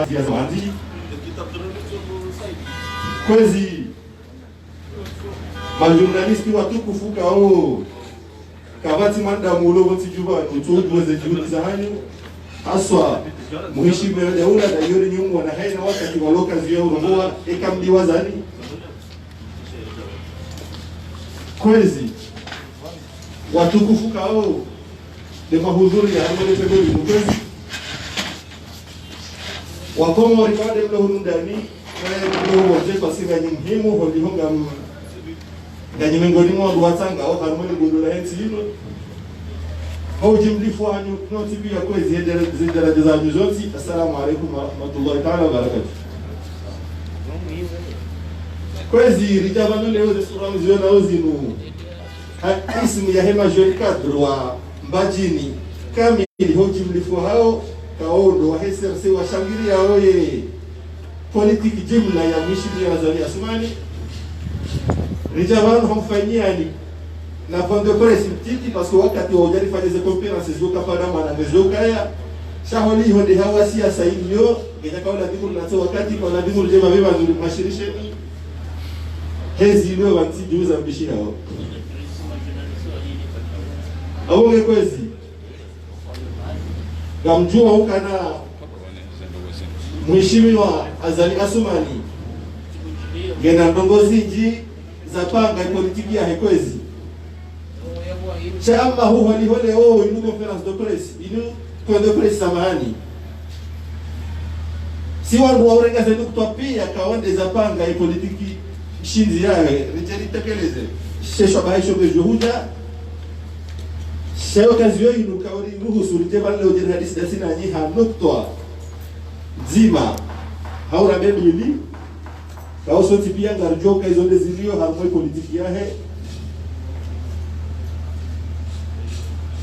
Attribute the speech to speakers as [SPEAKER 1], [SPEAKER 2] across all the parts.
[SPEAKER 1] ya zamani kwezi majurnalisti watukufu kao kabati manda mulo wote juba utojuze juhudi za hanyu haswa muheshimu ya ula da yori nyumu na haina wakati waloka zio uromoa ekamliwa zani kwezi watukufu kao de mahudhuri ya mwele pebeli kwezi wakomo rikade mlo hunundani kwa wote kwa siga ni muhimu hodi honga ngani mengoni mwa ruwatanga au harumoni gundula hensi hilo hoji mlifu hanyu noti pia kwezi zidaraja za nyuzoti. Assalamu alaikum wa rahmatullahi ta'ala wa barakatuh. Kwezi rijabano leo de sura mziona uzinu ismu ya hema joli kadru wa mbajini kamili hoji mlifu hao kaondo wa SRC wa shangiria oye politiki jumla ya mishini ya Azali Asmani rijabano hamfanyiani na fondo presse mtiti parce que wakati wa ujari fanya ze conference zoka pada mana ngezoka ya shaholi honde hawasi ya saidyo ngenya kaula dimu na wakati kwa na dimu jema beba nzuri mashirishe hezi leo wanti juza mbishi hao awonge kwezi gamjua ukana mheshimiwa Azali Asmani ngena ndongozi ji za panga politiki ya hekwezi chama huo ni hole inu conference de presse inu point de presse samahani si wangu warenga zetu kutopia kaonde za panga ya politiki shinzi yae rijeri tekeleze shesho baisho bejuhuja sheo kazi yo inu kaori ruhusu rijeba leo jeri hadisi dasina nyi hanuktoa zima haura bebili kauso tipia ngarjoka izonde zilio harmoi politiki yae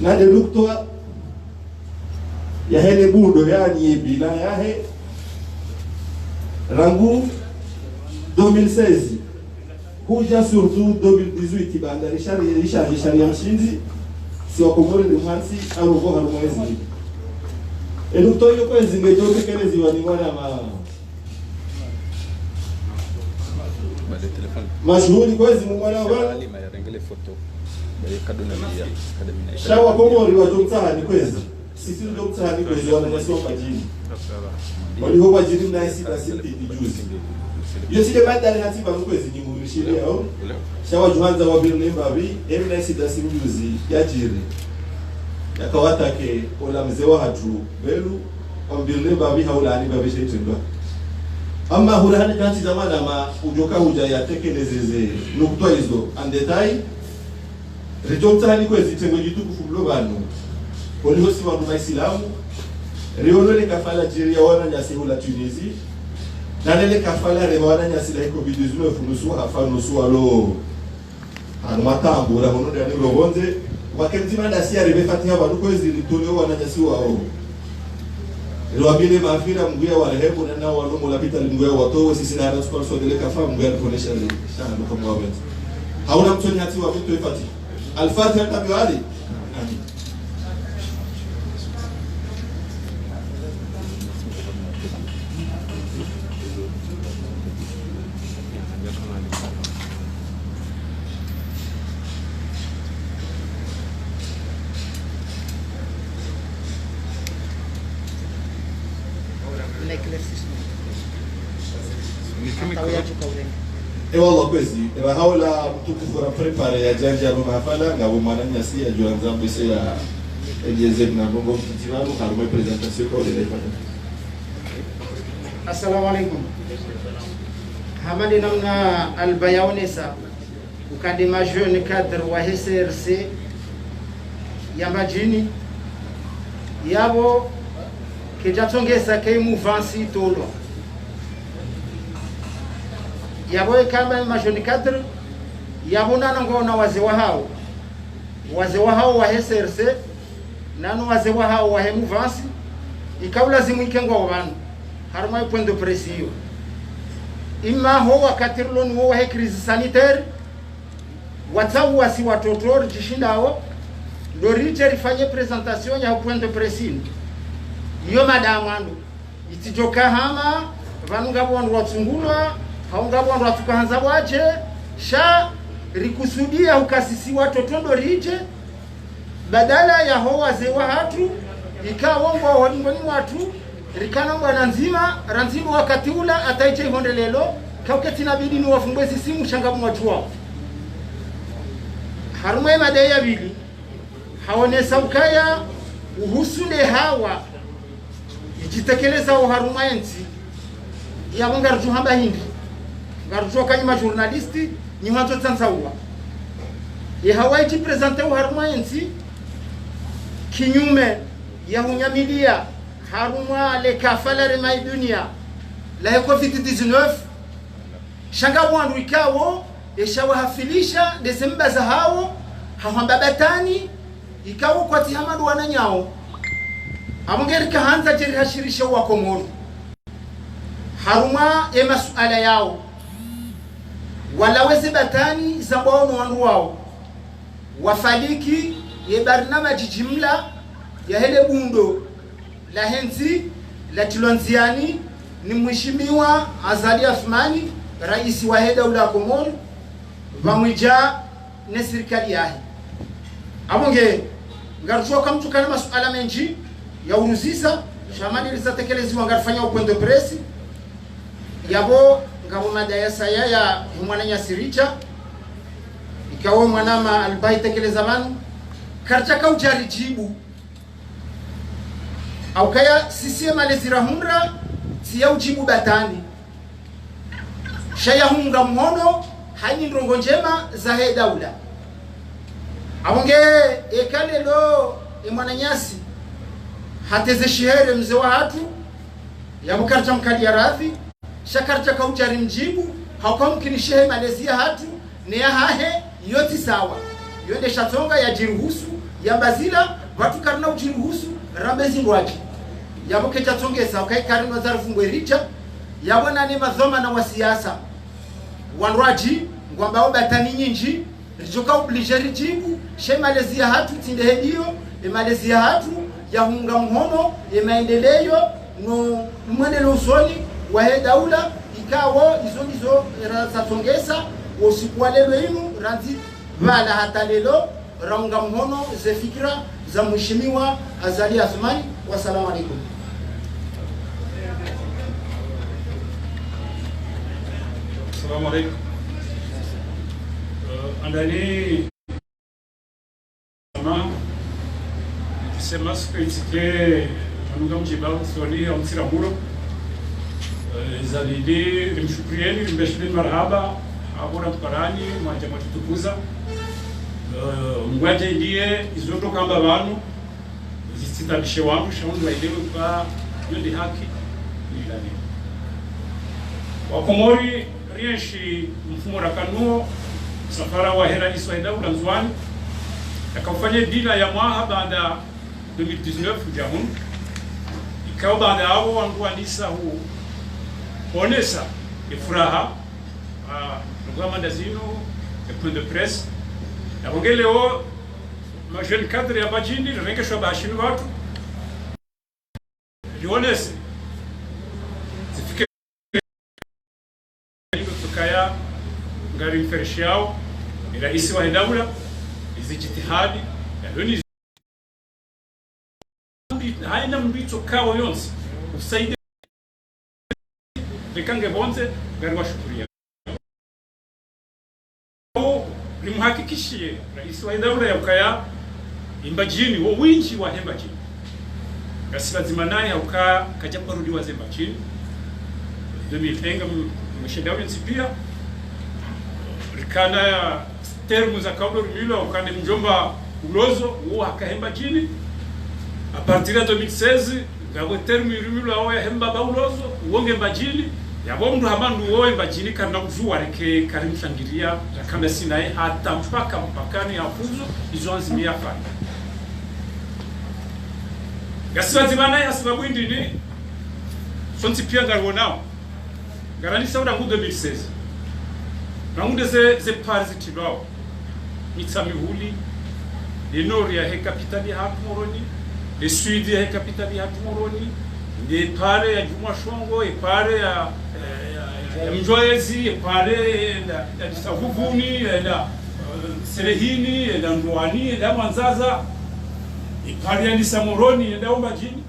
[SPEAKER 1] na de luktoa ya hele bundo yani ebila yahe rangu 2016 huja surtout 2018 banda richard ya mshinzi si wakomore de mwansi arugo harumwezi elukto yo kwezi ngejoke kelezi wanimwana mashuhuri kwezi mwana wa shawa komori wa jomtahani kwezi sisi jomtahani kwezi wananyasiwa majini waliho majini na isi na sinti juzi yo sile badali hatiba kwezi nyingurishile yao shawa juhanza wa bilu nembabi emi na isi da simjuzi ya jiri ya kawata ke ola mzewa hatu belu wa bilu nembabi haula anibabi shaitindwa ama hurahani kanti zamana ma ujoka huja ya tekelezeze nukutwa hizo andetai Rijomtani kwezi tengo jitukufu mlobanu Polihosi wa numa Islamu Rionole kafala jiria wana nyasi hula Tunisi Nanele kafala rewa wana nyasi la COVID-19 nusu hafanu suwa lo Anumatambu ula hono ya nilo bonze Wakenzima nasi ya rebe fatiha wadu kwezi litoleo wana nyasi wao Ilwabile maafira mguya wa rehebu na nao walumu lapita mguya watowe Sisi na hana sponsor dele kafa mguya kufonesha li Shana luka mwabenti Hauna mtoni hati wa vitu ifati Al-Fatiha tabiwali. Wallah kwezi eba haula mtukufura prepare ya janja ro mafala ngabo mananya si ya juanza mbese ya ejeze na bongo mtitinaru harumwe presentation kwa ile fanya.
[SPEAKER 2] Assalamu alaikum. Hamani namna albayaonesa ukadima jeune cadre wa SRC ya majini yabo kijatongeza ke mouvance tolo yabo kama majoni cadre yabo nango na wazee wao wa SRC nanu wazee wao wa mouvance ikaula zimuikengo wabanu harma point de pression imma ho wakati lon wo wa crise sanitaire watau wasi watoto jishindao ndo riche rifanye presentation ya point de pression iyo madamu andu itijoka hama vanu ngabo wandu watsungulwa hao ngabo wandu watukahanza waje sha rikusudia ukasisiwa totondo rije badala ya ho wazee wa hatu ikawa ngo walingoni watu rikana bwana nzima ranzima wakati ula ataiche honde lelo kauketi nabidi ni wafungwe simu shangamu watu wao harumwe madai ya bili haone saukaya uhusule hawa ijitekeleza uharuma enzi ya ngarju hamba hindi ngarju kanyima journalisti ni wanto tansawa ya hawaiti presente uharuma enzi kinyume ya hunyamilia haruma le kafala mai dunia la covid-19 shanga wandu ikawo eshawa hafilisha desemba za hao hawambabatani ikawo kwa tihamadu wananyao amungerika hanza jeri hashirisha wa Komoro haruma ya masuala yao wala weze batani za bono wandu wao wafaliki ya barnamaji jimla ya hele bundo la henzi la Tilonziani ni mheshimiwa Azali Athmani rais wa daula Komoro vamwija na serikali yahe abonge ngarushoka mtu kana masuala menji ya uruzisa shamani lizatekelezwa ngarfanya upendo presi yabo ngabo madaya saya ya mwana nyasiricha ikawo mwanama albai tekeleza manu karchaka ujari jibu au kaya sisi malezira humra siya ujibu batani shaya hunga mhono hani ndongo njema za he daula abonge ekale lo mwananyasi hateze shihere mzee wa hatu ya mukarcha mkali ya radhi shakarcha kaujari mjibu haukamkini shehe malezia hatu ne ya hahe yoti sawa yonde shatonga ya jiruhusu ya bazila watu karna ujiruhusu rambezi ngwaji ya muke chatongesa ukai karino zarfu ngwericha ya wana ni mazoma na wasiasa wanwaji ngwamba obatani nyinji rijoka obligeri jibu she malezia hatu tinde hedio malezia hatu ya hunga mhono maendeleo no mwenelo usoni wa he daula ikawo izo razatongesa wosikwalelo inu ranzi vala hata lelo raunga mhono ze fikra za mheshimiwa Azali Athmani. Wassalamu alaikum.
[SPEAKER 3] Assalamu alaikum. Andani sema sikitike anuga mjibao swali au msiramuro zalidi limshukurieni limbeshini marhaba abora mkarani mwanja mwatukuza mwaje ndiye izoto kamba bantu zisitabishe wangu shaundi waidewe kwa yodi haki nilani wakomori rienshi mfumo rakanuo safara wa hera iswa daula nzwani akafanya dina ya mwaha baada 2019 jahun ikawa baada hao wangu anisa huu onesa ifuraha programa dazino point de presse na bongeleo ma jeune cadre ya bajini renga shwa bashini watu lionese zifike tukaya ngari mfershao rais wa daula hizi jitihadi ya doni haina mbito kawa yonsi usaide likange bonze ngari washukuria limhakikishie rais wa daula ya ukaya imbajini wo winji wa hembajini kasi lazima naye auka kaja parudi wa zembajini 2010 mshendawi nsipia rikana ya termu za kaulo rumilo ukande mjomba ulozo uo hakahemba jini a partir de 2016 ngabo termu rumilo ao ya hemba ba ulozo uonge mbajini yabo mndu hamandu uo mbajini kana mjua reke karimshangiria rakana sinae hata mpaka mpakani ya fuzo izonzi miafani gasiwazi banaye asibabu indini sonti pia ngarwonao garani saura mu 2016 Raunde ze parzi tibao mitsamihuli le nord ya he kapitali hatu moroni le sud ya he kapitali hatu moroni nge pare ya Juma Shongo pare ya Mjoezi pare ya Disavuvuni ya Serehini ya Ndwani ya Mwanzaza pare ya Nisamoroni ya Mbajini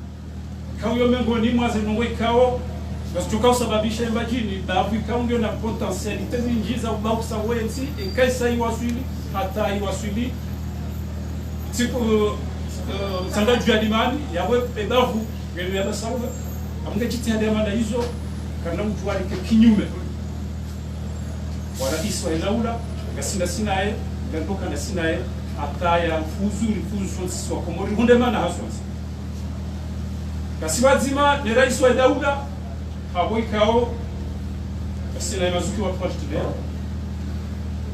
[SPEAKER 3] kao yo mengoni mwaze nongo ikao basichoka usababisha Mbajini babu ikao ndio na potentialite nyingi za ubausa wenzi ekaisa iwaswili hata iwaswili tipo sanga juadimani yawe ebavu ngene ya basawa amunge chitihada manda hizo kana mtu alike kinyume wa rais wa Ilaula ngasinda sinaye ngandoka na sinaye ataya fuzu sisi wa Komori hunde mana hasonsi kasibazima ni rais wa Ilaula habo ikao kasina mazuki wa twatile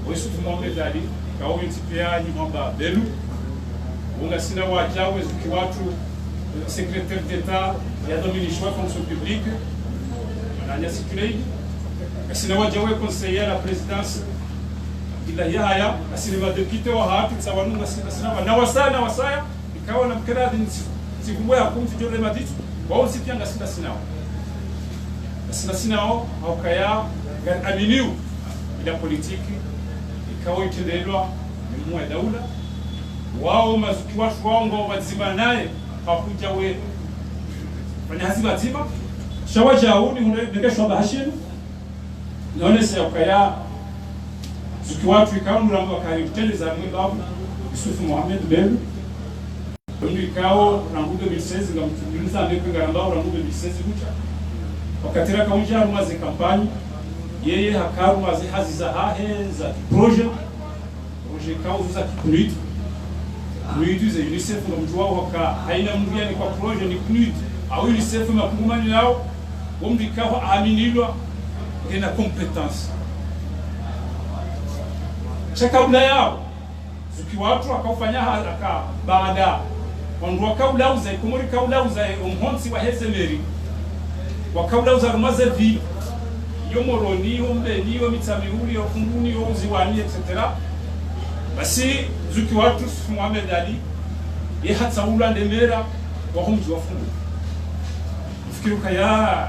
[SPEAKER 3] wesu tumombe dali kao yitipia ni mwamba belu unga sina wajawe zuki watu secrétaire d'État ya Dominique Choix fonction publique Anania Sikirei kasina wajawe conseiller la présidence ila yaya kasina député wa hatu tsawanunga sina na wasaya ikawa na mkeradi sikumwe hakumti jore maditu wao sipianga sinao au kaya aminiu ila politiki ikawa itendelwa ni mwa daula wao mazuki watu wao wazima naye hakuja we fanya hazima zima shawajauni unekeshwa bahashinu naone sasa ukaya zuki watu ikawa mrambo akayitende za mbabu Yusuf Mohamed Bello ndio ikao rangudo 2016 ngamtuliza ndiko ngarambao rangudo 2016 kucha wakatira kaunja rumaze kampani yeye hakarumaze hazi za hahe za projet kao za kikunuiti Nuidu za UNICEF na mjua waka haina mriani kwa projet ni kunuiti au UNICEF makungumani yao wombi kawa aminilwa ina competence chakabla yao zuki watu akafanya haraka baada wandu wakaulauza Komori kaulauza umhonsi wa Hezemeri wakaulauza rumaze vi yo moroni yo mbeni yo mitsamihuri yo kunguni yo uziwani etc. Basi zuki watu Mohamed Ali ye hatsaula ndemera wa humji wafungu mfikiruka ya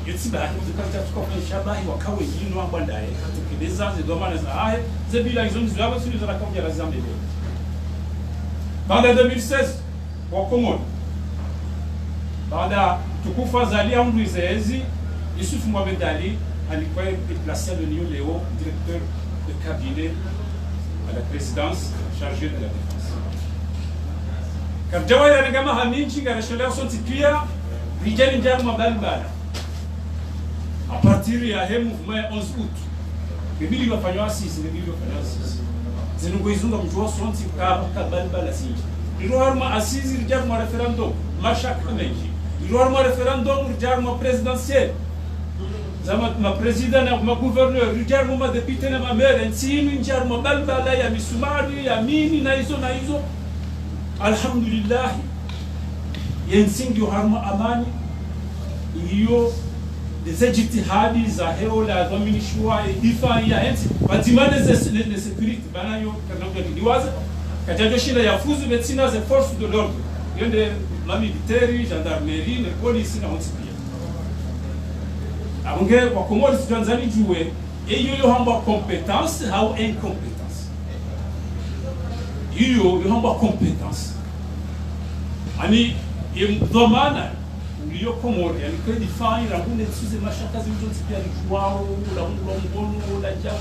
[SPEAKER 3] yetsiba zikata tukofanya shabahi wakawe yino ambandaye katukideza zidomana za haye zebila hizo nzaba sulu za rakam ya zambe baada ya 2016 wa Komori baada tukufa zali amdu izezi Yusuf Mohamed Ali alikuwa déplacé à Lyon Léo directeur de cabinet à la présidence chargé de la défense kabjawa ya ngama haminchi ngarashela sonti pia rijali njamu mabalbala à partir ya he mouvement 11 août bibili wafanywa sisi zinungo izunga mjua sonti kabalbala sinji Irwarma assise rijarma referendum mashak meji Irwarma referendum rijarma présidentiel zama ma président na ma gouverneur rijarma ma député na ma maire nsini rijarma balbala ya misumari ya mini na hizo alhamdulillah yensingi harma amani hiyo des ijtihadi za heo la Dominique Choix ifa ya enzi batimane ze sécurité banayo kanabya ndiwaza kajajo shida ya fuzu betsina ze force de l'ordre yende ma militaire gendarmerie ne police na hospitali abunge kwa Komori Tanzania juwe eyo yo hamba compétence au incompétence iyo yo hamba compétence ani yemdomana uliyo Komori yani kweli fine rangune tsuze mashaka zimjonzi pia likwao la ngono la jawo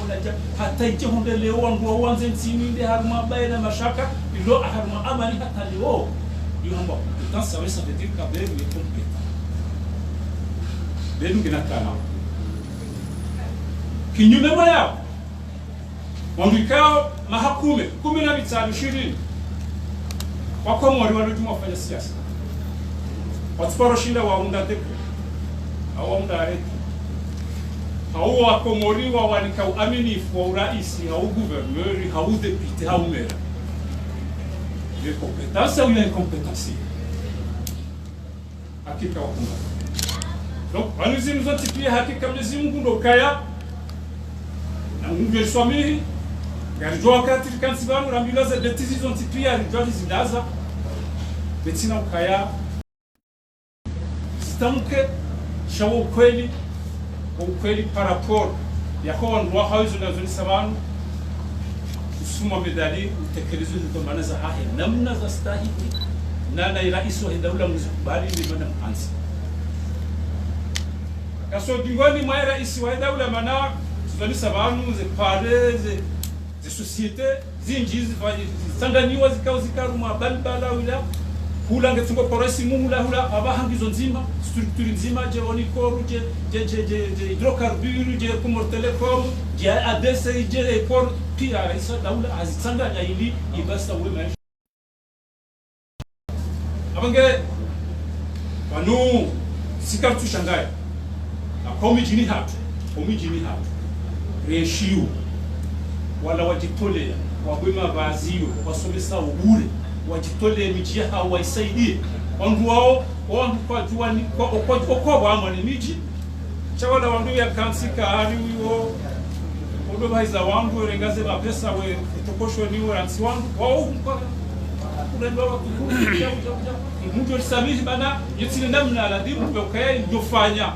[SPEAKER 3] hata ije honde leo wangu wanze ntini nde haruma baina mashaka ilo haruma amani hata leo yo hamba compétence ça veut dire que Bello est compétent Bello ngina kana kinyume yao wandikao mahakume 15 20 kwa Komori walojuma kufanya siasa watuparo shinda waunda tepo awaunda areti hao wa Komori wa walika uaminifu wa uraisi hao gouverneur hao député hao maire les compétences ou les incompétences hakika wakuna donc wanuzimu zote pia hakika Mwenyezi Mungu ndo kaya na Mungu swamihi garijwa wakati kansi bangu rambilaza detizi zote pia rijwa zidaza betina kaya zitamke shawo ukweli par rapport ya kwa wandu wa hawizo na zoni sabanu usuma medali utekelezo ndomana za hahe namna za stahiki na rais wa dawla mzikubali ndio na mpanzi kaso dingoni mwa rais wa dawla mana zoni sabanu ze pare ze societe zinjizi zitandaniwa zikaruma balbala wila hula ngetungo poresi mumula hula abahangizo nzima structure nzima je onikoru je hydrocarbure je kumor telecom je ADC je port pia isa dawla azitsanga ili ibasta we maisha abange wanu sikartu shangai na komijini hatu reshiu wala wajitolea wabwema bazio wasomesa ubure wajitolea miji yao waisaidie wandu wao wandu kwa juani kwa bamwe miji chawala wandu ya kansika hali wiwo odo baiza wandu rengaze ba pesa we tokosho ni wansi wandu wao kwa kulendo wa kukuja mtu alisamiji bana yitile namna la dimu kwa ndofanya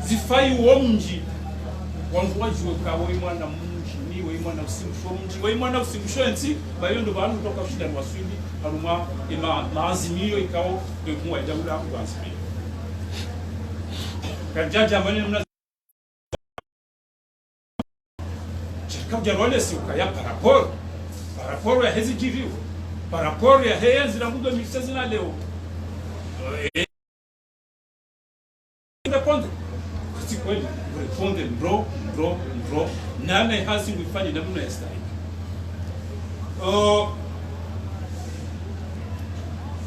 [SPEAKER 3] zifai uo mji wandu wajue kawo mwana mwana usimusho mji wa mwana usimusho nti bayo ndo bantu toka shida ni waswili aluma maazimio ikao kumwa dawla kuanzimio kajaja maneno mna chakao jarole si ukaya par rapport ya hezi jiviu par rapport ya hezi la mundo mixezi na leo répondre si kweli répondre bro nane hasi wifanye namna ya stahili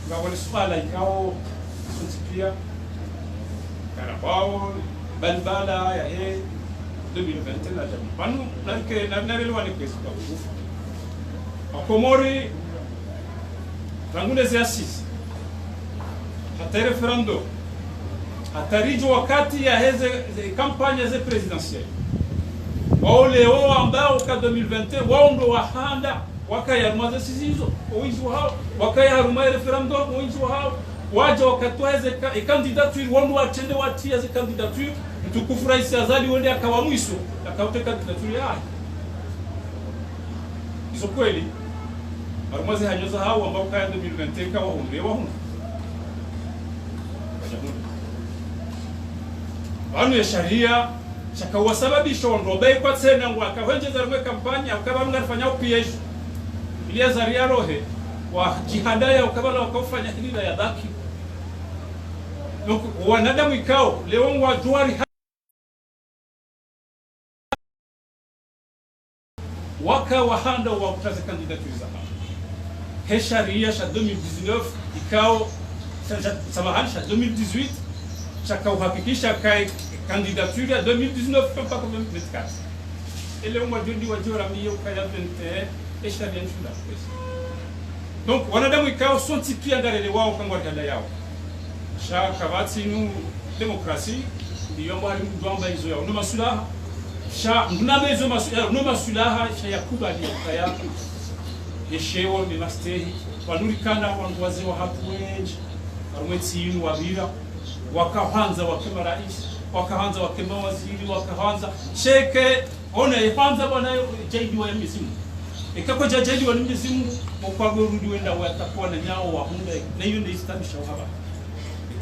[SPEAKER 3] ngawali swala ikao kuntipia Carabao balbala ya 2020 na jamu panu nake narelewa ni kwesi kwa ufu akomori rangune za sisi hata referendum hatarijo wakati ya heze kampanya za presidentielle wao leo ambao kwa 2020 wao ndo wahanda wakayaruma zizo wingi wao wakayaruma referendum wingi wao waje wakatweze candidature wao watende watia za candidature mtukufu rais azali wende akawa mwiso akauteka candidature yake hizo kweli arumaze hanyoza hao ambao kwa 2020 kawa umbewa huko wanu ya sharia shaka wasababisha ondobe kwa tena ngwaka wenjeza rumwe kampanya ukaba mnafanya upiesho ile zaria rohe wa jihadaya ukabala wakafanya hila ya dhaki wanadamu ikao leo wa juari waka wahanda wa kutaza candidature za he sharia sha 2019 ikao samahanisha 2018 chaka uhakikisha kai candidature ya 2019 pas comme 24 et le mois de juillet wajora miyo kaya 21 et sharia nchunda donc wanadamu ikao sonti pia ngarele wao kangwa kanda yao sha kabati nu demokrasi ndiyo mwali mdwamba hizo yao no masulaha sha mname hizo masulaha no masulaha sha yakuba ni kaya yeshewo ni mastehi wanurikana wangu wazee wa hapo wengi arumeti yinu wabira wakaanza wakema rais wakaanza wakema waziri wakaanza sheke ona ifanza bwana jaidi wa misimu ikako jaidi wa misimu mkwago rudi wenda watakuwa na nyao wa hunda na hiyo ndio istabisha haba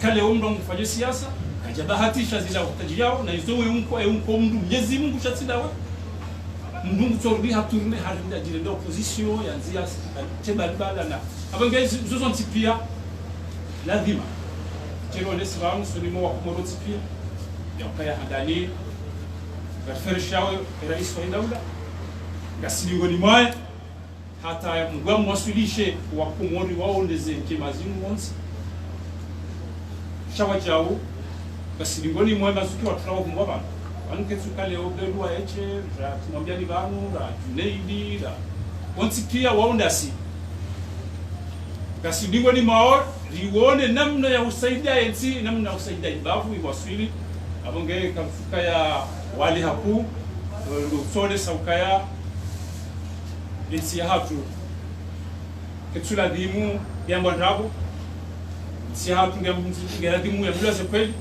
[SPEAKER 3] kale umdo mfanye siasa kajabahatisha zila utaji yao na izo unko mdu Mwenyezi Mungu shatsindawe mdu torudi haturne halinda jile ndo opposition ya nzia tebalibala na abange zozo ntipia lazima tero lesibamu sulimo wa kumoroti pia yakaya hadani gaferishawe rais wa dawla gasilingo ni mwae hata mgwa mwasulishe wa kumori wao ndeze kimazimu once shawa jao gasilingo ni mwae mazuki watu wao kumwaba anke tukale obdelwa eche ra tumwambia ni banu ra Junaidi ra once pia wao ndasi gasilingo ni mao lione namna ya usaidia enzi namna ya usaidia ibavu iwaswili abonge kamfuka ya wali haku sole saukaya enzi ya hatu ketsula dimu yambo ndabo si hatungemdimu ya bila kweli,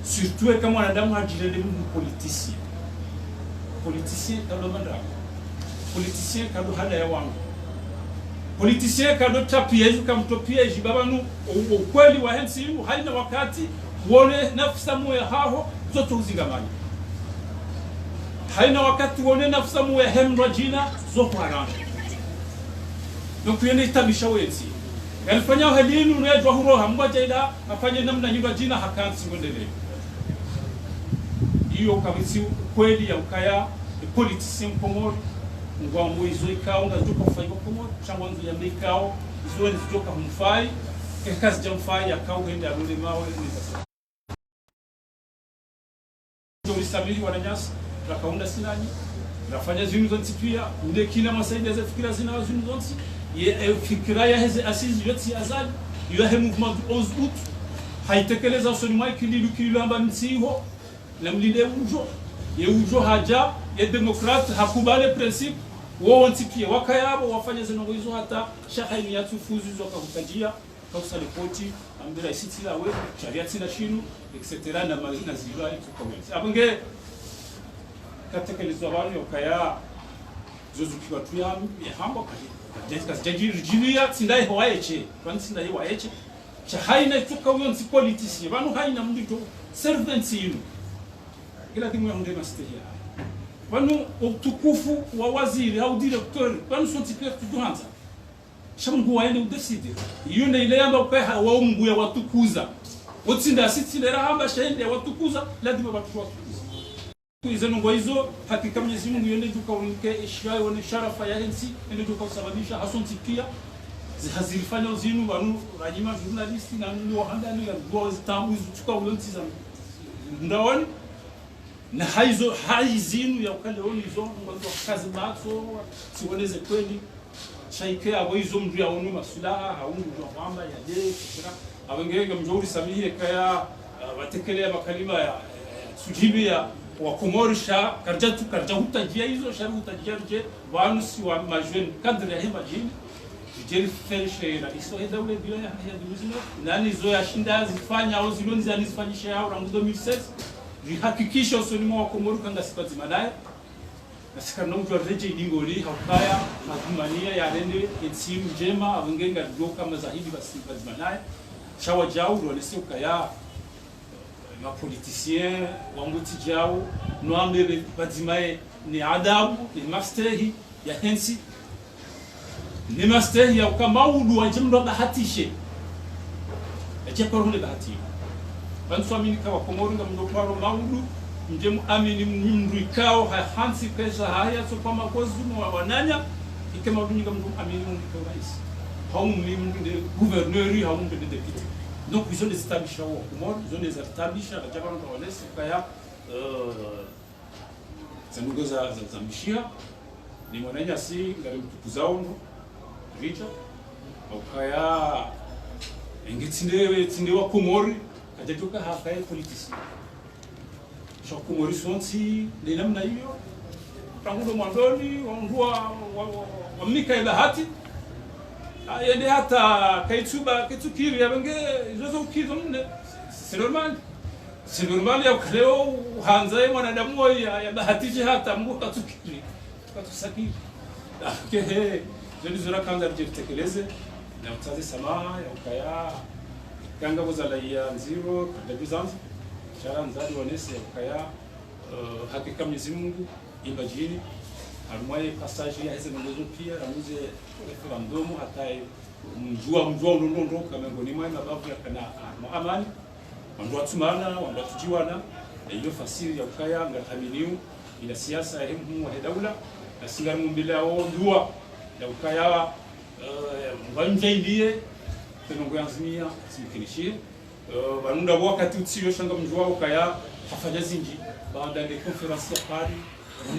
[SPEAKER 3] surtout kama mwanadamu hajirende mu politicien kado mandra, politicien kado hada ya wangu, politicien kado tapia hizo kamtopia jibabanu ukweli wa hensi haina wakati wone nafsa moya haho zote uzingamani, haina wakati wone nafsa moya hemra jina zote haranja. Donc yene itabisha wensi alifanya halinu unajua huroha mmoja ila afanye namna nyumba jina hakansi ngondele hiyo kabisa kweli ya ukaya politicien Komoro ngwa mwizo ikao ngazuka kufanya Komoro changwa nzu ya mikao zo nzoka humfai kazi jamfai akao ngende arudi mawe ni sasa ndio sabili wananyasa rakaunda sinani rafanya zinu zonti pia ndio kila masaidi za fikira zina zinu zonti ye fikira ya hizi asili yote azali yo mouvement du 11 août haitekeleza usoni kililu amba msiho na mlinde ujo ye ujo haja ye demokrat hakubale principe wao ntikie wakayabo wafanya zino hizo hata shahani ya tufuzu zo kakutajia kausa ripoti ambira isitila we sharia tina shinu etc na mazina zilwa itukomenti abonge katekelezwa bali okaya zozukiwa tuyami yahambo kati jajiria tindai hoaeche kwani tindai hoaeche chahaina ituka uyonzi politician banu haina mndito servants yinu ila timu ya ndema stehia banu utukufu wa waziri au directeur banu sonti pia tuduhanza shamungu waende udeside yune ile yamba kwa wa mungu ya watukuza utsinda sitindera hamba shende watukuza lazima watu hizo ngo hizo hakika Mwenyezi Mungu yende tukaunike ishaya na sharafa ya hensi ndio tukasababisha hasonti pia hazilifanya zinu banu rajima journalist na ndio handani ya gozi tambu tukaulonti za ndawani na haizinu ya ukaleoni hizo ngo kazi mato siwoneze kweli shaike abo hizo mdu ya onu masulaha haungu ndio kwamba ya je kira abengega mjuri samihi kaya watekelea makalima ya sujibia wa Komorisha karjatu karja utajia hizo sharu utajia je wanu si wa majwen kadri ya hema jini jeli felshe na iso heda ule bila ya dumizino nani zo ya shinda zifanya au zilonzi alizifanyisha yao rangu 2016 rihakikisha usolimo wa Komoru kanga sipati madai na sikana mtu reje idingoli haukaya madumania ya rende etsimu jema awengenga doka mazahidi basi madai shawa jau wale sio kaya ma politicien wanguti jao noambe badimae ni adabu ni mastehi ya hensi ni mastehi ya ukamaudu wajimdo bahatishe aje parole bahati bantu amini kwa Komoro ngam ndoparo maudu njemu amini mndu ikao hansi pesa haya so kwa makozi wa wananya ikema mndu ngam amini mndu kwa rais haumu mndu gouverneur haumu de député. Donc ils ont des établissements au Comore, ils ont des établissements à Japan au Wales, kaya zandugo za mishia ni mwananya si ngari mtukuzao richa au kaya engitinde wa Komori kajatoka hapa ya politician sho Komori sonti ni namna hiyo tangulo mwandoni wangua wa mika bahati yende hata kaituba kitukiri yabenge zozo ukizomne c'est normal ya kreo hanza mwanadamu ya bahatije hata mungu katukiri katusaki ke zoni zora kanga jitekeleze na utazi samaa ya ukaya kanga bozala ya nziro kada bizanzi shara nzadi wanese ya ukaya hakika Mwenyezi Mungu ibajini almwaye passage ya hizo ngozo pia ramuze referendum hata mjua ndondo kama ngoni mwa mabavu ya kana amani wandu watumana wandu tujiwana hiyo fasiri ya ukaya ngathaminiu ila siasa ya hemu wa daula na singa mumbila wao ndua ya ukaya mwanjaidie tenongo yanzimia simkinishie banunda wakati utsiyo shanga mjua ukaya hafanya zinji baada ya conference ya Paris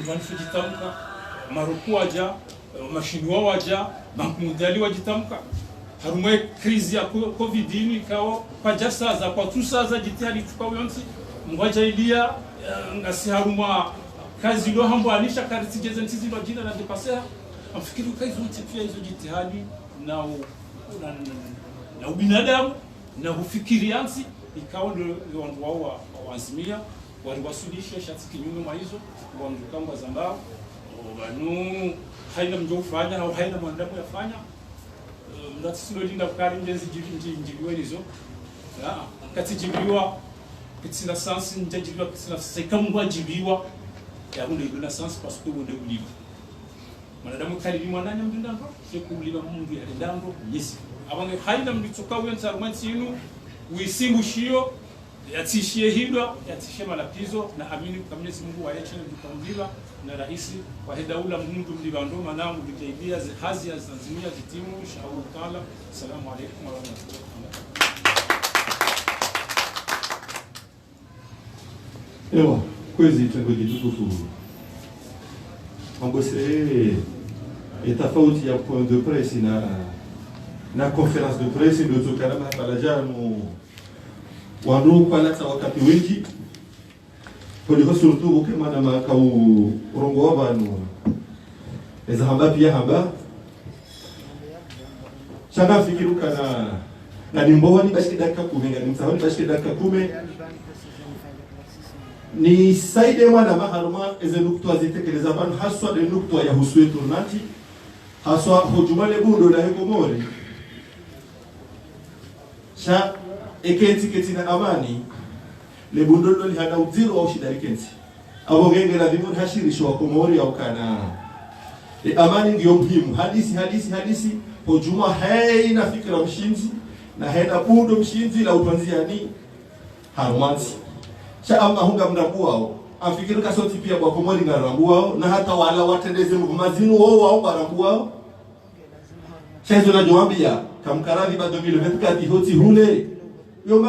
[SPEAKER 3] wanifujitamka Maroku waja mashinwa waja bankumudali wajitamka harumwe krizi ya covid ikao pajasa za kwa tusaza jitihadi tukao yonsi ngwajailia ngasi harumwa kazi lo hambo anisha karitijeze ntizi lo jina na depasea amfikiri ukaizo ntipia hizo jitihadi na na ubinadamu na ufikiriansi, ikawa ndio wandu wao waazimia waliwasilisha shati kinyume mwa hizo wandu kama zambao wanu haina mjo kufanya au haina mwanadamu yafanya mdatisilo linda kukari njenzi njibiwa hizo kati jibiwa kitsina sansi njajibiwa kitsina sekamwa jibiwa ya hunde iduna sansi pasuke hunde uliwa mwanadamu kari ni mwananya mdindambo sheku uliwa mungu ya lindambo yesi abange haina mditsoka wenza rumantsi inu wisimbu shio yatishie hilo yatishie malapizo na amini kwa Mwenyezi Mungu waeche ndikamliwa na rais wa daula Mungu mlibando manao mlikaidia hazi ya Zanzibar zitimu shauri taala. Asalamu alaykum wa rahmatullahi wa barakatuh.
[SPEAKER 1] Ewa kwezi tungoji tukufu ambose tofauti ya point de presse na conférence de presse ndio tukana balajano wanu kwa sa wakati wengi kuliko surtout ukema na makau urongo wabanu eza hamba pia hamba shanga fikiruka na nimboa ni bashiki dakika 10 ngani msawani bashiki dakika 10 ni saide mwana maharuma eze nukto azitekeleza banu haswa de nukto ya huswe turnati haswa hujumale bundo la hekomori sha ekenti ketina amani le bundolo li hada uziro au shida ekenti abo genge la dimun hashirisho wa komori au kana amani ndio muhimu hadisi hujuma haina fikra mshinzi na haina bundo mshinzi la utwanzia ni harumanzi sha ama hunga mrabuao afikiri kasoti pia kwa komori ngarambuao na hata wala watendeze mvumazinu wao barambuao chezo na joambia kamkaradhi ba 2024 hoti hule yo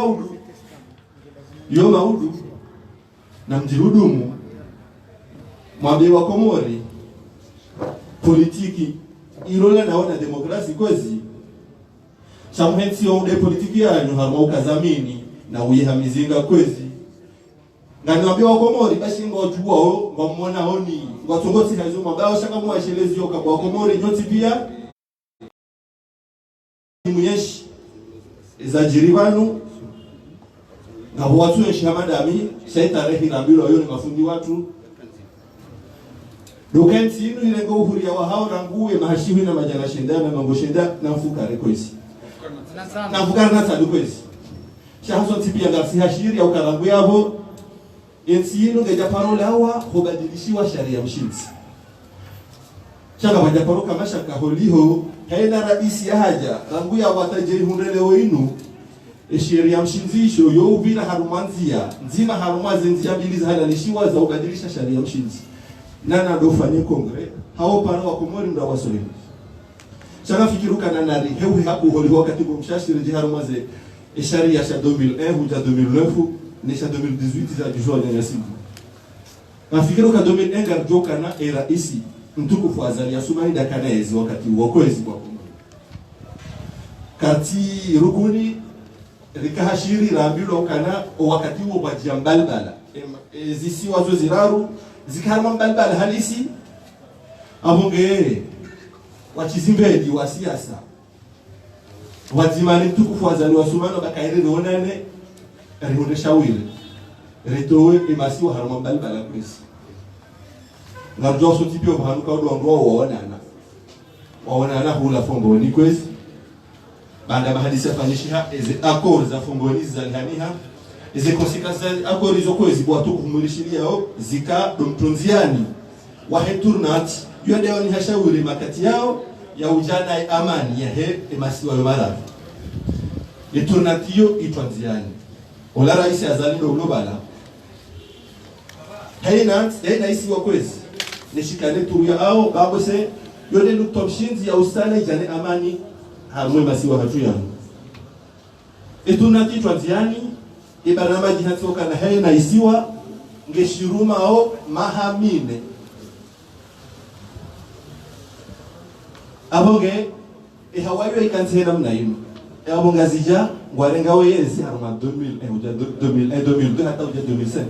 [SPEAKER 1] maudu na mjihudumu mwambie wa Komori politiki irola naona demokrasi kwezi chamhensi onde politiki yanyu harma ukazamini na uyihamizinga kwezi ngani wambie wa Komori bashinga ojuo ngomona honi watongoti hazo mabao shaka mwashelezi yoka kwa Komori nyoti pia muyeshi ezajiribanu na watu eshamadami shaitarehi na bilo yoni mafundi watu dokenti inu ile ngo huria wa hao ranguwe mahashiwi na majana shindana na ngoshenda na mfuka rekoisi na mfuka na sadukoisi shahazo tipia ngasi hashiri au karangu yabo ensi inu ngeja parola hawa hubadilishiwa sharia mshinzi shaka wajaparuka mashaka holiho haina raisi ya haja rangu ya watajiri hundelewo inu sheria mshinzisho yo ubira harumanzia nzima harumazi nzia bili za halanishiwa za ubadilisha sharia mshinzi nana dofanye kongre hao para wa Komori ndio wasori shaka fikiruka na nari hewe hapo holiho wakati kumshashiri jiharumaze sharia sha 2001 huja 2009 ni sha 2018 za juzo ya siku nafikiruka 2001 garjoka na era isi mtukufu azalia sumani dakanezi wakati uokoezi kwa Komori kati rukuni rikahashiri rambilo kana wakati huo kwa jambalbala zisi wazo ziraru zikarma mbalbala halisi abonge wachizimbedi wa siasa wazimani mtukufu azali wasumano bakaire ronane rihunde shawile ritowe emasi wa harma mbalbala kwesi ngarjo so tipio bahanuka ndo waonana hula fombo ni kwesi banda bahadisi afanyisha eze accords za fongoni zalihaniha eze konsekansi za accords zo kwezi bwatu kumulishiria yao zika domtonziani wa heturnat yode oni hashauri makati yao ya ujana amani ya he emasiwa yomara eturnatio itwanziani ola rais azalindo globala haina isi wa kwezi nishikane turuya ao babose yode lutomshinzi ya usana jane amani hamwe masiwa hatu yangu etunati twanziani ibarama jihatoka na haye na isiwa ngeshiruma au mahamine abonge hawayo ikansena mnaimo abonga zija ngwarenga oyezi haruma 2002 hata uja 2005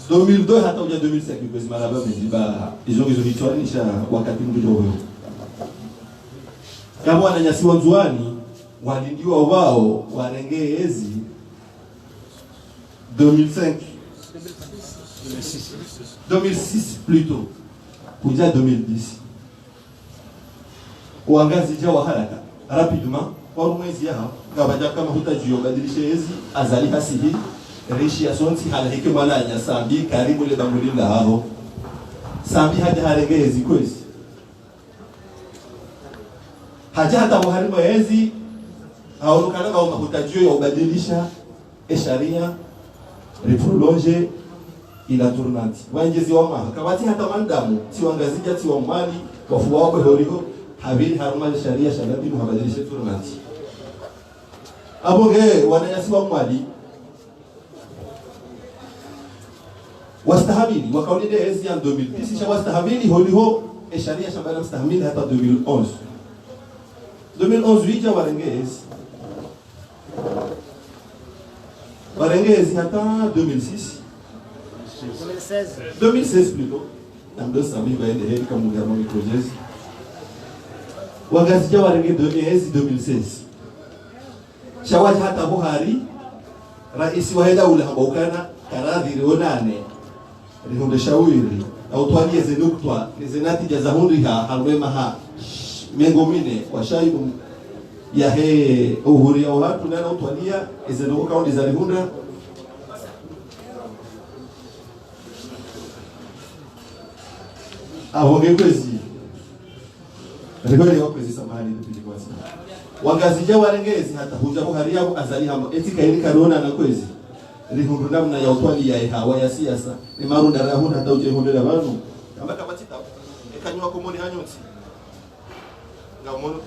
[SPEAKER 1] 2002 hata uja 2005 kwezi maraba mjiba izo hitwanisha wakati mdogo kama wananyasi wanzuani walindiwa wao warengezi 2005 2006 plutôt kuja 2010 uangazi jawa haraka rapidement kwa mwezi yao kabaja kama hutajio badilisha hizi azali hasihi rishi ya sonti halahike mwana ya sambi karibu le bamulila hao sambi haja harengezi kwezi haja hata muharima hizi haonekana kama hutajio ya ubadilisha sharia reprologe ila tournante wangezi wa maha kabati hata mandamu tiwangazija tiwa mali wafuwa wako horiho habili haruma sharia shagabi muhabadilisha tournante aboge wananyasi wa mali wastahamili wakaulide ezi ya 2010 sha wastahamili horiho sharia shabala wastahamili hata 2011 wija warengezi hata 2006 2016 plutôt amdo sami baende heri kama ngamo microjezi wagazija warenge 2016 shawaji hata Buhari rais wa heda ule habaukana karadhi rionane rihonde shawiri au twalie zenuktwa zenati jazahundi halwema ha mengo mine wa shaibu ya he uhuri ya watu nana utwalia ezenuko kaundi za rihunda ahonge kwezi rekodi wako kwezi samani ndio kwasi wangazija warengezi hata huja Buhari yao azali hamo etika ili karona na kwezi rihundu namna ya utwali ya hawa ya siasa ni marunda rahunda hata uje hundela banu kama kabatita ekanywa komoni hanyotsi ngamono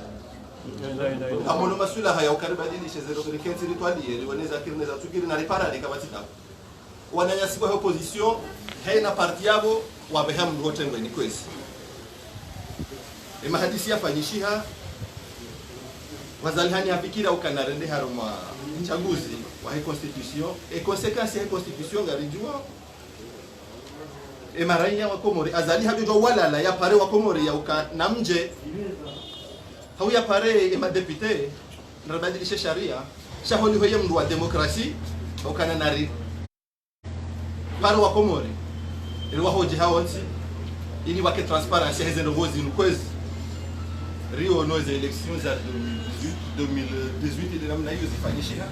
[SPEAKER 1] amono masula haya ukaribadilisha zero frequency litwalie liwaneza kirneza tukiri na riparade kabatita wananyasi kwa opposition haina parti yabo wabeham wote ngweni kwezi mahadisi yafanyishiha wazalihani afikira ukanarende haruma uchaguzi wa constitution consequence ya constitution ngarijua marainya wa Komori azali habijo walala ya pare wa Komori ya ukanamje hau ya pare madepute nabadilisha sharia shaholi hoye mndu wa demokrasi ukana nari pare wa Komori ilwa hoje haonsi ini wake transparency hizo ngozi nukwezi Rio noze elections za 2018 ile namna hiyo zifanyishika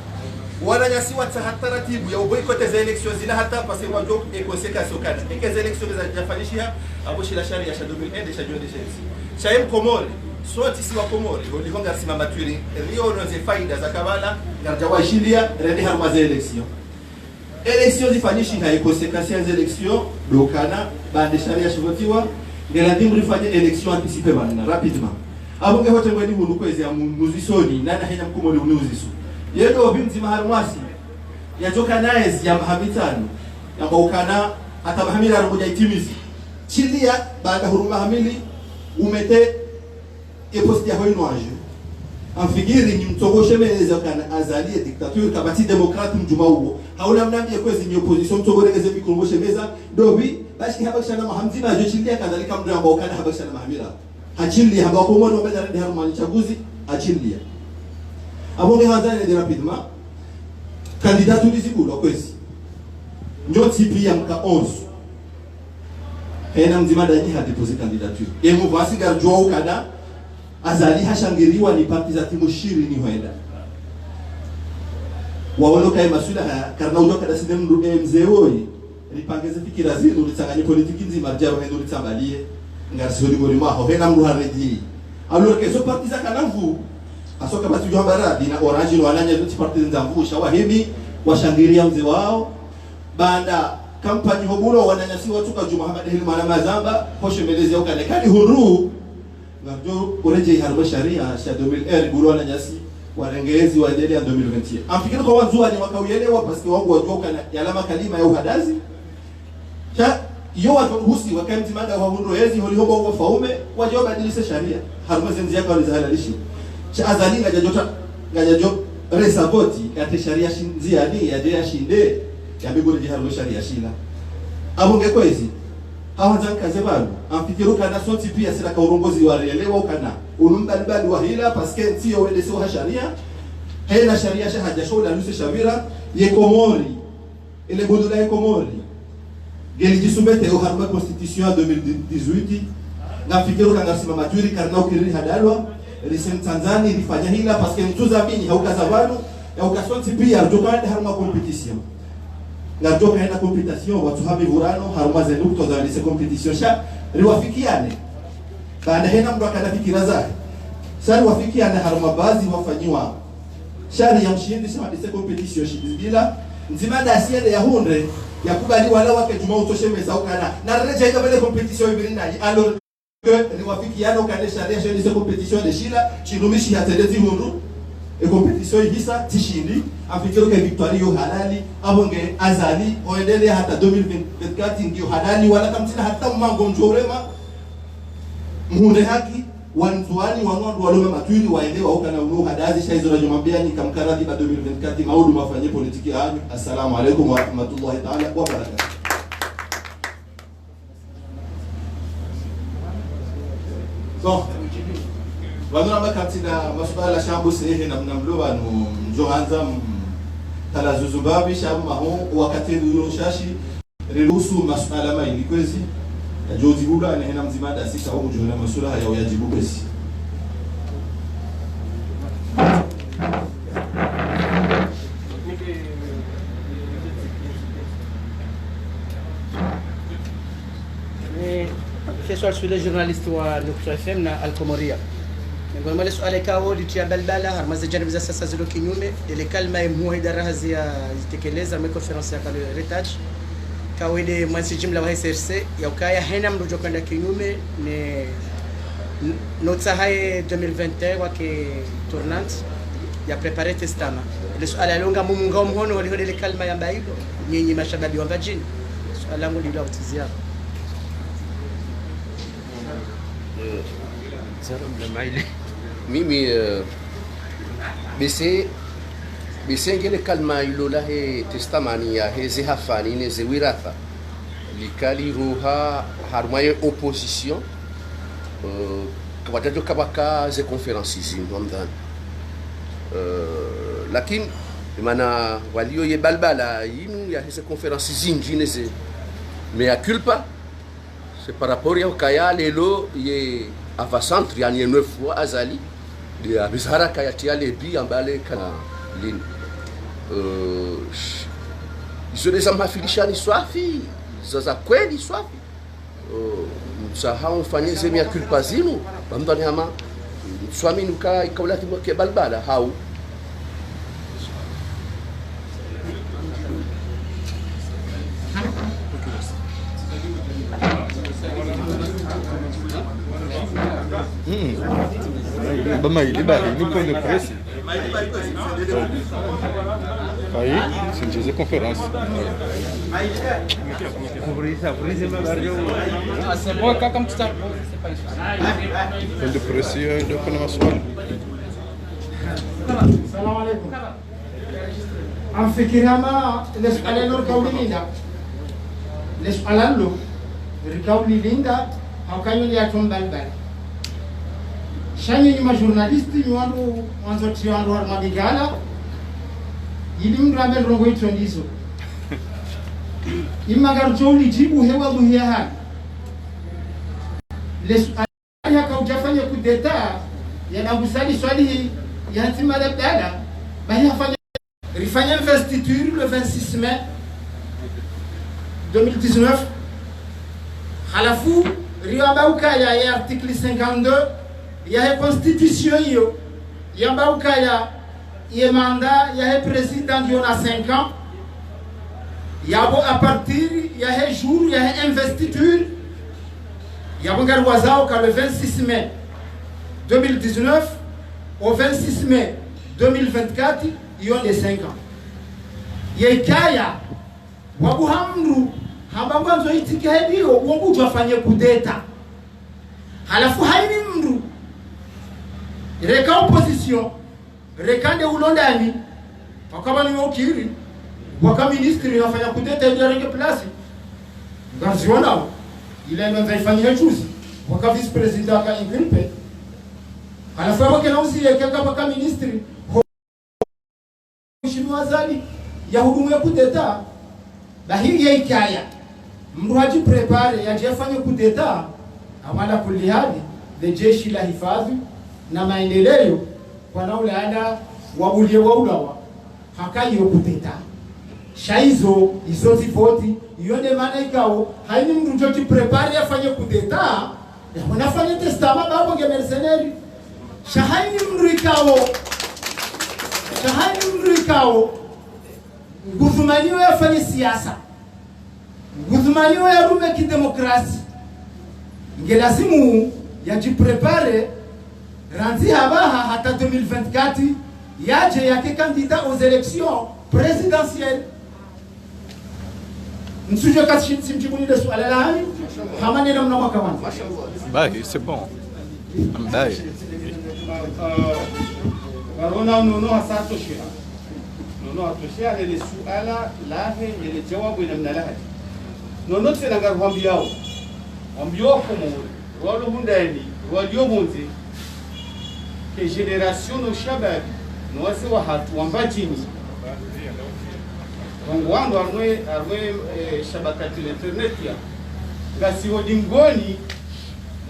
[SPEAKER 1] wananyasi wa taratibu ya boycott za elections zina hata pasi wajo consequence okana ekeze elections za jafanyishia aboshi la sharia ya 2001 cha jonde shaim Komori soti si wa Komori holihonga simama twiri Rio noze faida za kabala ngarja wa shilia rende harma za elections zifanyishika ya consequence za elections dokana bande sharia shivotiwa ngeladimu rifanye election anticipée bana rapidement abonge hote ngweni hulu kwezi ya muzisoni nana henya mkumoli unuzisu yedo bimzima harumasi yajoka naezi ya mahamitano yamba ukana hata mahamila rumoja itimizi chilia baada huruma hamili umete eposti ya hoino anje amfigiri ni mtogoshe meleza kana azalie diktature kabati demokrati mjuma huo hauna mnambie kwezi ni opposition mtogoregeze mikroboshe meza dobi basi habakisha na mahamzina ajo chilia kadhalika mdu yamba ukana habakisha na mahamila achili haba Komori wabeza rende haruma chaguzi achili abonge hazane de rapidement candidat ulizibula kwezi njoti pia mka 11 hena mzima dani ha déposer candidature emu vasi garjwa ukada azali hashangiriwa ni parti za timu shiri ni hoenda wawolo kai masula karna ujoka da sinem ndo mzeoi ripangeze fikira zinu litanganye politiki nzima jaro hendo litambalie ngarsi hodi ngori maho hena mru haredi alors que so parti za kanavu asoka batu jambara dina orange no ananya tu parti nzamvu shawa hivi washangiria mzee wao banda kampani hobulo wananyasi watu kwa Juma Muhammad Hili Mwana Mazamba posho melezi yao kanekani huru ngajo oreje harba sharia sha 2000 bulo wananyasi warengezi waendelea 2020 amfikiri kwa wanzua ni wakauyelewa paski wangu wajoka na yalama kalima ya uhadazi cha yo watu husi wakamtimanga wa hundo hezi holihomba wa faume wajoba badilisha sharia haruma zenzi yako walizalalishi cha azalinga jajota ngajajo resapoti ate sharia shinzia ni ya shinde ya bigore haruma sharia shila abunge kwezi hawanza kaze bado amfikiru kana soti pia sira ka urongozi wa relewa kana unumbalibali wa hila paske ntio wende sio sharia hena sharia shahaja shola lusi shabira ye Komori ile bodola ye Komori geli jisumbete o harma constitution 2018 nafikiru kana sima maturi kana ukiri hadalwa risem Tanzania ilifanya hila paske mtuza bini haukazavanu ya ukasoti pia rutokana harma competition la toka hena competition watu habi vurano harma zenu kutoza lise competition sha riwafikiane baada hena mtu akanafikira zake sasa wafikiane harma baadhi wafanyiwa shari ya mshindi sema lise competition shidizila nzima dasiende ya hunde ya kubali wala wake juma utoshe meza ukana na reja ika bele competition ibirina alors que riwafikiane ukane sharia sheni lise competition de shila chirumishi hatendezi hundu e competition hisa tishindi afikiro ke victoire yo halali abonge azali oendele hata 2024 ndio halali wala kamtina hata mmango mjorema muhunde haki wanzuani wangondo walome matwili waelewa huko na uno hadazi shaizo na jumambia ni kamkaradhi ba 2024 maudu mafanye politiki yanyu. Assalamu alaykum wa rahmatullahi ta'ala wa barakatuh. So wadona makatina masuala shambu sehe na mnamloba no Johanza tala zuzumbabi shabu maho wakati ndio shashi riruhusu masuala maili kwezi jozi bula na hena mzimada sisa au jona masuala haya yajibu kwezi.
[SPEAKER 4] في سؤال جورناليست ونقطة FM na Al-Komoria. Ngoma ile swali kao litia balbala harmaze jaribu za sasa zilo kinyume ile kalma imhuwa idara hazia zitekeleza me conference ya kale retage kao ile mwasi jumla wa SRC ya ukaya hena mrujo kwenda kinyume ne notsa haye 2021 wake tournante ya prepare testama ile swali alonga mumunga mhono wale ile kalma ya mbaido nyinyi mashababi wa ngajini swali langu lilo utizia
[SPEAKER 5] mimi bise ngele kalma ilola he testamani ya he zihafani ne zewiratha likali ruha harmaye opposition kabatajo kabaka ze conferences ndamdan lakini mana walio ye balbala yinu ya ze conferences njine ze mea culpa c'est par rapport ya kaya lelo ye ava centre yani 9 fois azali ya bizara kaya tiale bi ambale kana lin izo des amafilishani swafi zaza kweli swafi msahau fanye zemi ya culpa zinu bamdani hama swami nuka ikawla tibo ke balbala hau
[SPEAKER 6] Bamaili bari no point de presse. Aí, c'est une conférence.
[SPEAKER 4] c'est bon comme tu t'as
[SPEAKER 6] Point de presse de Panama Swal.
[SPEAKER 2] Assalamu alaikum. Amfikirama les'alalo kaulinda. Les'alalo rikaulinda haukanyo ya tumbalbal. Shani ni majournalisti ni wandu wanzo tiwandu wa mabigala ili mrambe rongo itondizo imagarucho ulijibu hewa dunia hali les'ali haka ujafanya kudeta ya nabusali swali ya hatima labdala bali hafanya rifanya investiture le 26 mai 2019 halafu riwabauka ya article 52 ya constitution yo yambauka ya mandat ya président qui on a 5 ans yabo à partir ya jour ya investiture yabo ngarwazao ka le 26 mai 2019 au 26 mai 2024 ils ont les 5 ans yekaya wabu hamru habangwanzo itikedi wongu jwafanye kudeta halafu haini mru reka opposition reka de ulondani wakaba ni okiri waka ministri wafanya kudeta ile renge place ngaziona ile ndio nzaifanyia juzi waka vice president ka ingripe alafu hapo kana usiye kaka ministry mheshimiwa Zali ya hudumu ya kudeta na hii ya ikaya mtu haji prepare yajifanye kudeta awala kulihadi the jeshi la hifadhi na maendeleo kwa naulada wabulie waulawa hakayo kudeta shaizo izo zivoti yone maana ikao haini mtu joji prepare yafanye kudeta ya wanafanya testama babo nge mercenary shahaini mru ikao guzumaniyo yafanye siasa guzumaniyo ya rume kidemokrasi nge lazimu yajiprepare ranzi habaha hata 2024 yaje yake kandida aux élections présidentielles. Msuje kasi simchibuni de swala la hali hamani na mna mwaka wanza.
[SPEAKER 6] Bae, c'est bon. Bae.
[SPEAKER 7] Barona nono hasato shira. Nono atoshia ile suala lahe ile jawabu ina mnalahi. Nono tena ngarwambi yao. Wambio komo walo hundani walio munzi ke generation no shababi no wase wa hatu wambajini wangu arwe shabakati internet ya ngasi hodingoni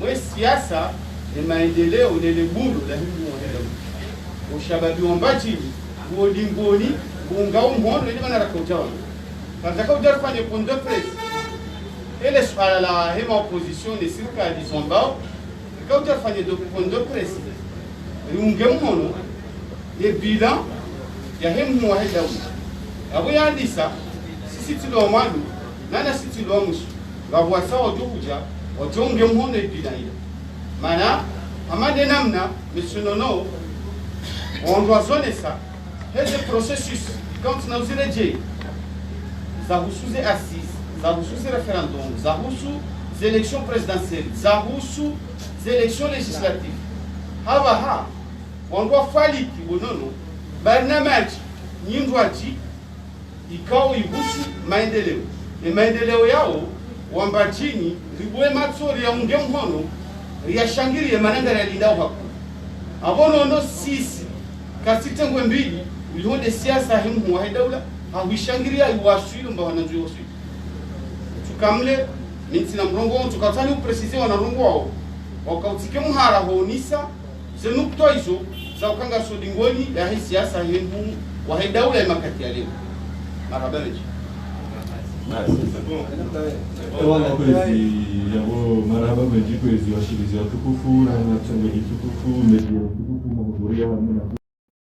[SPEAKER 7] mwe siasa ni maendeleo nele bundu la hindu wahela ushababi wambajini hodingoni bunga umhondo ile mana rakojawa kanzaka ujarfanye pondo press ele swala la hema opposition de serikali zombao kwa ujarfanye pondo press unge mhono ye bilan ya hemu wahela abo yandisa sisi tilo mwandu nana sisi tilo musu ngabwasa ojukuja ojonge mhono ibila ile mana amade namna misunono ondwa zonesa heze processus quand na uzile je za husuze assise za husuze referendum za husu élection présidentielle za husu élection législative haba ondwa faliki bonono barnamaji nyindwaji ikao ihusu maendeleo. Maendeleo yao wambachini ribwe matsori ya unge mhono yashangirie mananga ya lindao haku. Abono no sisi kasite ngwe mbili ulihonde siasa himu wa daula hawishangiria iwashiru mba wanajua wasi. Tukamle minti na mrongo tukatani upresise wana rongo wao. Wakautike muhara honisa zenukto hizo za ukanga sodingoni ya hii siasa himu wa daula ya makati ya leo. Marabeji.
[SPEAKER 1] Wala kwezi yabo marabeji kwezi washirizi watukufu na mchanganyiko tukufu media tukufu mahudhuria